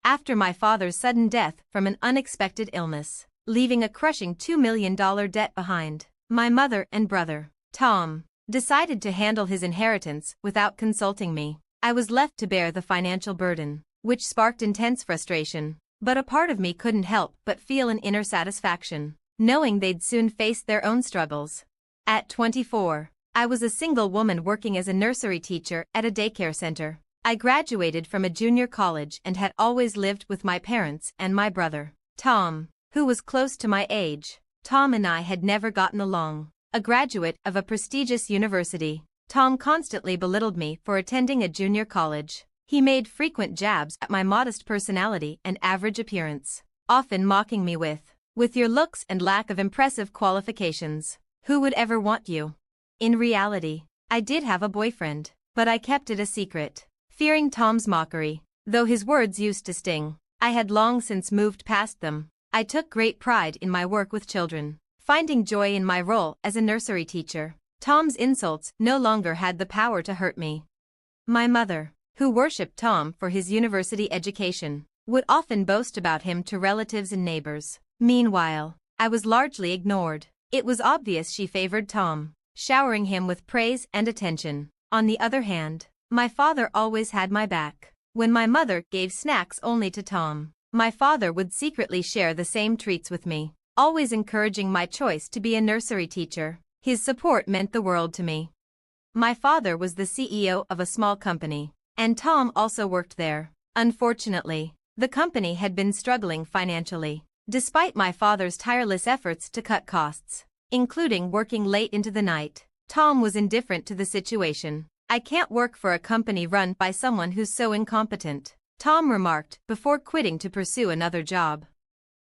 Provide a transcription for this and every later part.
after my father's sudden death from an unexpected illness, leaving a crushing $2 million debt behind. My mother and brother, Tom, decided to handle his inheritance without consulting me. I was left to bear the financial burden, which sparked intense frustration. But a part of me couldn't help but feel an inner satisfaction, knowing they'd soon face their own struggles. At 24, I was a single woman working as a nursery teacher at a daycare center. I graduated from a junior college and had always lived with my parents and my brother, Tom, who was close to my age. Tom and I had never gotten along. A graduate of a prestigious university, Tom constantly belittled me for attending a junior college. He made frequent jabs at my modest personality and average appearance, often mocking me with your looks and lack of impressive qualifications. Who would ever want you? In reality, I did have a boyfriend, but I kept it a secret, fearing Tom's mockery. Though his words used to sting, I had long since moved past them. I took great pride in my work with children, finding joy in my role as a nursery teacher. Tom's insults no longer had the power to hurt me. My mother, who worshipped Tom for his university education, would often boast about him to relatives and neighbors. Meanwhile, I was largely ignored. It was obvious she favored Tom, showering him with praise and attention. On the other hand, my father always had my back. When my mother gave snacks only to Tom, my father would secretly share the same treats with me, always encouraging my choice to be a nursery teacher. His support meant the world to me. My father was the CEO of a small company, and Tom also worked there. Unfortunately, the company had been struggling financially, despite my father's tireless efforts to cut costs, including working late into the night. Tom was indifferent to the situation. "I can't work for a company run by someone who's so incompetent," Tom remarked before quitting to pursue another job.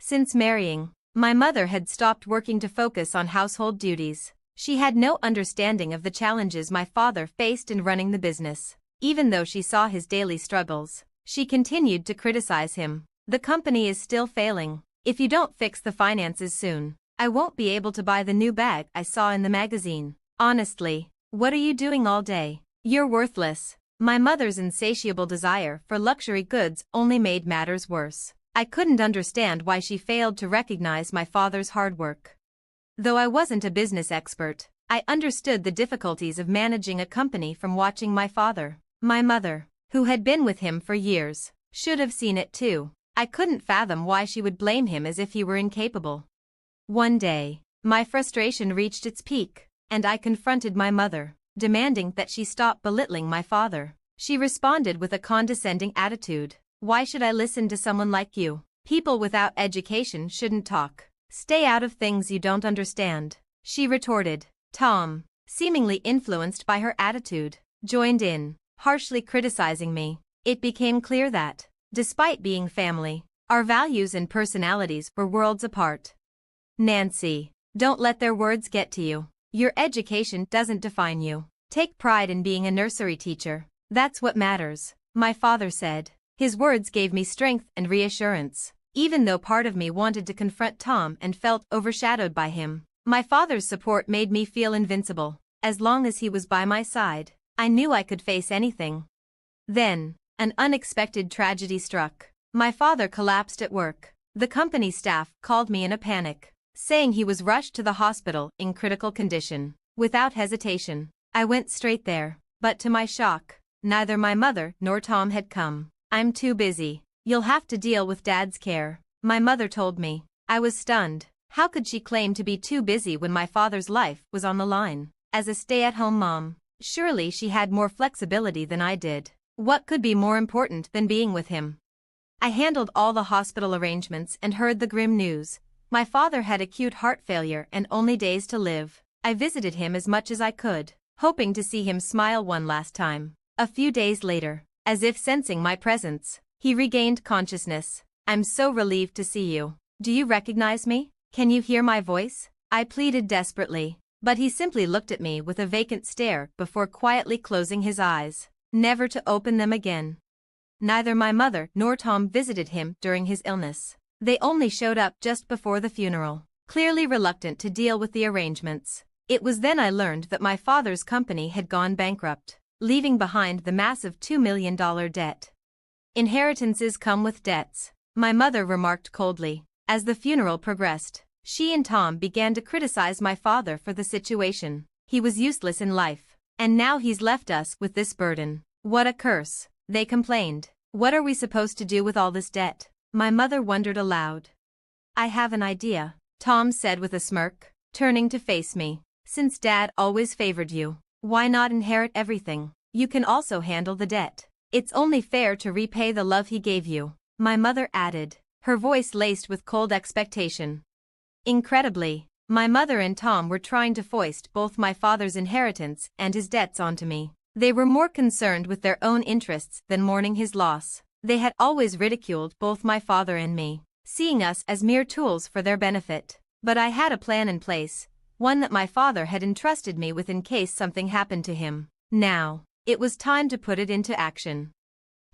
Since marrying, my mother had stopped working to focus on household duties. She had no understanding of the challenges my father faced in running the business. Even though she saw his daily struggles, she continued to criticize him. "The company is still failing. If you don't fix the finances soon, I won't be able to buy the new bag I saw in the magazine. Honestly, what are you doing all day? You're worthless." My mother's insatiable desire for luxury goods only made matters worse. I couldn't understand why she failed to recognize my father's hard work. Though I wasn't a business expert, I understood the difficulties of managing a company from watching my father. My mother, who had been with him for years, should have seen it too. I couldn't fathom why she would blame him as if he were incapable. One day, my frustration reached its peak, and I confronted my mother, demanding that she stop belittling my father. She responded with a condescending attitude. "Why should I listen to someone like you? People without education shouldn't talk. Stay out of things you don't understand," she retorted. Tom, seemingly influenced by her attitude, joined in, harshly criticizing me. It became clear that, despite being family, our values and personalities were worlds apart. "Nancy, don't let their words get to you. Your education doesn't define you. Take pride in being a nursery teacher. That's what matters," my father said. His words gave me strength and reassurance. Even though part of me wanted to confront Tom and felt overshadowed by him, my father's support made me feel invincible. As long as he was by my side, I knew I could face anything. Then, an unexpected tragedy struck. My father collapsed at work. The company staff called me in a panic, saying he was rushed to the hospital in critical condition. Without hesitation, I went straight there, but to my shock, neither my mother nor Tom had come. "I'm too busy. You'll have to deal with Dad's care," my mother told me. I was stunned. How could she claim to be too busy when my father's life was on the line? As a stay-at-home mom, surely she had more flexibility than I did. What could be more important than being with him? I handled all the hospital arrangements and heard the grim news. My father had acute heart failure and only days to live. I visited him as much as I could, hoping to see him smile one last time. A few days later, as if sensing my presence, he regained consciousness. "I'm so relieved to see you. Do you recognize me? Can you hear my voice?" I pleaded desperately, but he simply looked at me with a vacant stare before quietly closing his eyes, never to open them again. Neither my mother nor Tom visited him during his illness. They only showed up just before the funeral, clearly reluctant to deal with the arrangements. It was then I learned that my father's company had gone bankrupt, leaving behind the massive $2 million debt. Inheritances come with debts, my mother remarked coldly. As the funeral progressed, she and Tom began to criticize my father for the situation. He was useless in life, and now he's left us with this burden. What a curse, they complained. What are we supposed to do with all this debt? My mother wondered aloud. I have an idea, Tom said with a smirk, turning to face me. Since Dad always favored you, why not inherit everything? You can also handle the debt. It's only fair to repay the love he gave you, my mother added, her voice laced with cold expectation. Incredibly, my mother and Tom were trying to foist both my father's inheritance and his debts onto me. They were more concerned with their own interests than mourning his loss. They had always ridiculed both my father and me, seeing us as mere tools for their benefit. But I had a plan in place, one that my father had entrusted me with in case something happened to him. Now, it was time to put it into action.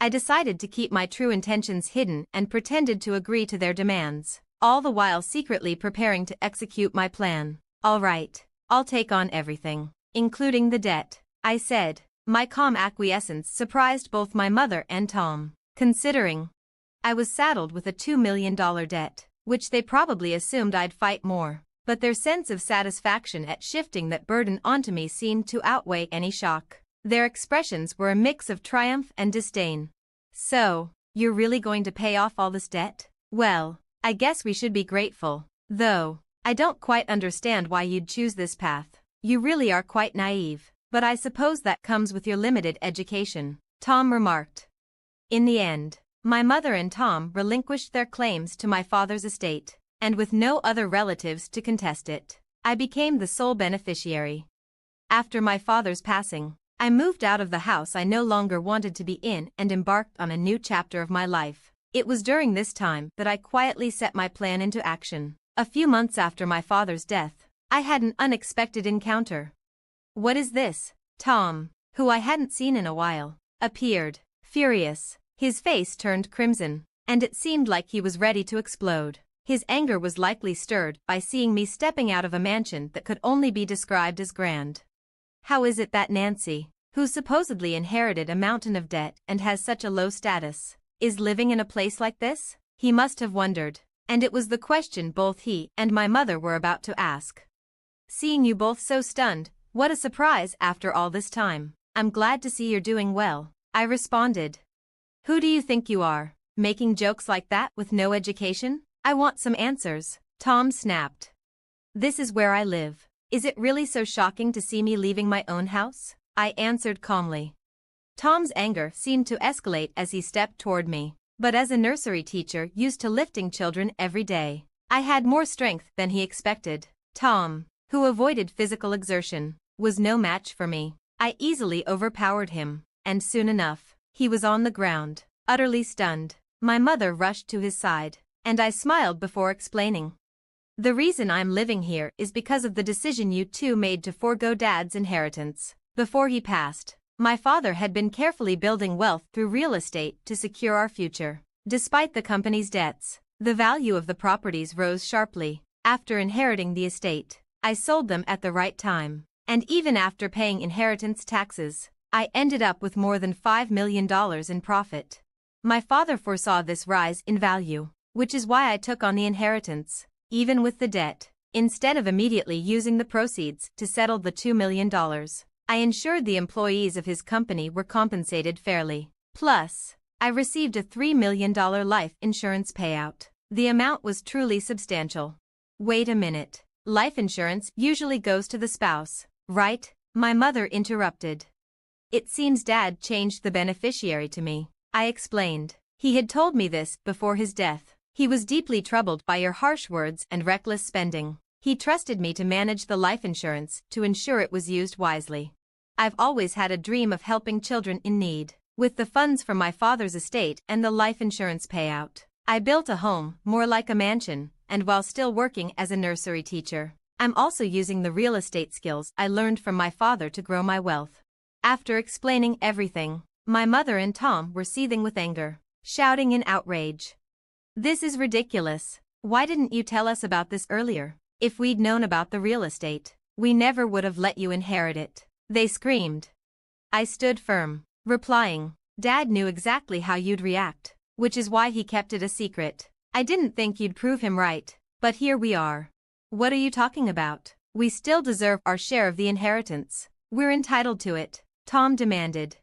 I decided to keep my true intentions hidden and pretended to agree to their demands, all the while secretly preparing to execute my plan. All right, I'll take on everything, including the debt, I said. My calm acquiescence surprised both my mother and Tom, considering I was saddled with a $2 million debt, which they probably assumed I'd fight more. But their sense of satisfaction at shifting that burden onto me seemed to outweigh any shock. Their expressions were a mix of triumph and disdain. So, you're really going to pay off all this debt? Well, I guess we should be grateful. Though, I don't quite understand why you'd choose this path. You really are quite naive. But I suppose that comes with your limited education, Tom remarked. In the end, my mother and Tom relinquished their claims to my father's estate, and with no other relatives to contest it, I became the sole beneficiary. After my father's passing, I moved out of the house I no longer wanted to be in and embarked on a new chapter of my life. It was during this time that I quietly set my plan into action. A few months after my father's death, I had an unexpected encounter. What is this? Tom, who I hadn't seen in a while, appeared, furious. His face turned crimson, and it seemed like he was ready to explode. His anger was likely stirred by seeing me stepping out of a mansion that could only be described as grand. How is it that Nancy, who supposedly inherited a mountain of debt and has such a low status, is living in a place like this? He must have wondered, and it was the question both he and my mother were about to ask. Seeing you both so stunned, what a surprise after all this time. I'm glad to see you're doing well, I responded. Who do you think you are, making jokes like that with no education? I want some answers, Tom snapped. This is where I live. Is it really so shocking to see me leaving my own house? I answered calmly. Tom's anger seemed to escalate as he stepped toward me, but as a nursery teacher used to lifting children every day, I had more strength than he expected. Tom, who avoided physical exertion, was no match for me. I easily overpowered him, and soon enough, he was on the ground, utterly stunned. My mother rushed to his side, and I smiled before explaining. The reason I'm living here is because of the decision you two made to forego Dad's inheritance. Before he passed, my father had been carefully building wealth through real estate to secure our future. Despite the company's debts, the value of the properties rose sharply. After inheriting the estate, I sold them at the right time. And even after paying inheritance taxes, I ended up with more than $5 million in profit. My father foresaw this rise in value, which is why I took on the inheritance, even with the debt. Instead of immediately using the proceeds to settle the $2 million, I ensured the employees of his company were compensated fairly. Plus, I received a $3 million life insurance payout. The amount was truly substantial. Wait a minute. Life insurance usually goes to the spouse, right? My mother interrupted. It seems Dad changed the beneficiary to me, I explained. He had told me this before his death. He was deeply troubled by your harsh words and reckless spending. He trusted me to manage the life insurance to ensure it was used wisely. I've always had a dream of helping children in need. With the funds from my father's estate and the life insurance payout, I built a home more like a mansion, and while still working as a nursery teacher, I'm also using the real estate skills I learned from my father to grow my wealth. After explaining everything, my mother and Tom were seething with anger, shouting in outrage. This is ridiculous. Why didn't you tell us about this earlier? If we'd known about the real estate, we never would have let you inherit it, they screamed. I stood firm, replying, Dad knew exactly how you'd react, which is why he kept it a secret. I didn't think you'd prove him right, but here we are. What are you talking about? We still deserve our share of the inheritance. We're entitled to it, Tom demanded.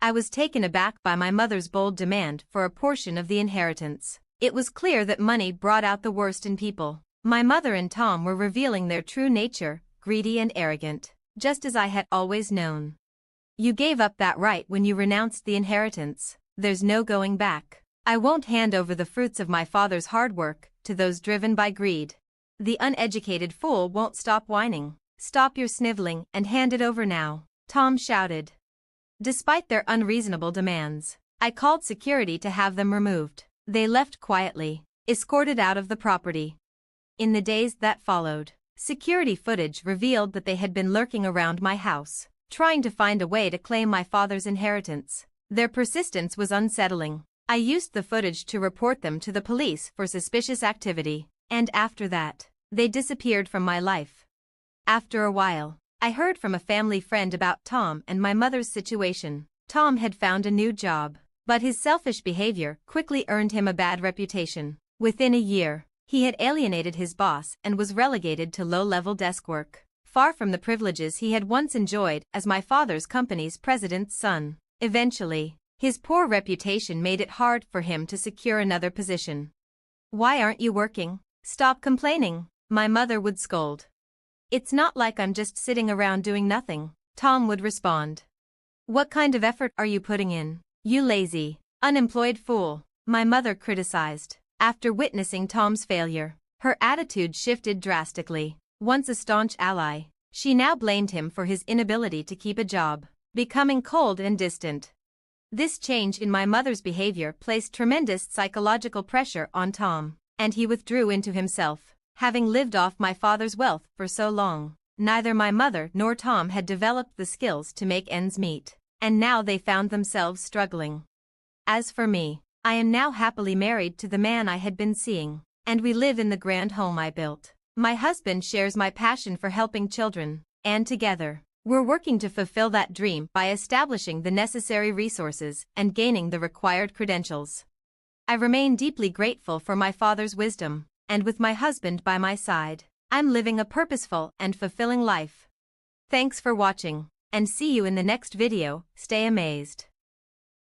I was taken aback by my mother's bold demand for a portion of the inheritance. It was clear that money brought out the worst in people. My mother and Tom were revealing their true nature, greedy and arrogant, just as I had always known. You gave up that right when you renounced the inheritance. There's no going back. I won't hand over the fruits of my father's hard work to those driven by greed. The uneducated fool won't stop whining. Stop your sniveling and hand it over now, Tom shouted. Despite their unreasonable demands, I called security to have them removed. They left quietly, escorted out of the property. In the days that followed, security footage revealed that they had been lurking around my house, trying to find a way to claim my father's inheritance. Their persistence was unsettling. I used the footage to report them to the police for suspicious activity, and after that, they disappeared from my life. After a while, I heard from a family friend about Tom and my mother's situation. Tom had found a new job, but his selfish behavior quickly earned him a bad reputation. Within a year, he had alienated his boss and was relegated to low-level desk work, far from the privileges he had once enjoyed as my father's company's president's son. Eventually, his poor reputation made it hard for him to secure another position. "Why aren't you working? Stop complaining," my mother would scold. "It's not like I'm just sitting around doing nothing," Tom would respond. "What kind of effort are you putting in? You lazy, unemployed fool," my mother criticized. After witnessing Tom's failure, her attitude shifted drastically. Once a staunch ally, she now blamed him for his inability to keep a job, becoming cold and distant. This change in my mother's behavior placed tremendous psychological pressure on Tom, and he withdrew into himself. Having lived off my father's wealth for so long, neither my mother nor Tom had developed the skills to make ends meet, and now they found themselves struggling. As for me, I am now happily married to the man I had been seeing, and we live in the grand home I built. My husband shares my passion for helping children, and together, we're working to fulfill that dream by establishing the necessary resources and gaining the required credentials. I remain deeply grateful for my father's wisdom, and with my husband by my side, I'm living a purposeful and fulfilling life. Thanks for watching, and see you in the next video. Stay amazed.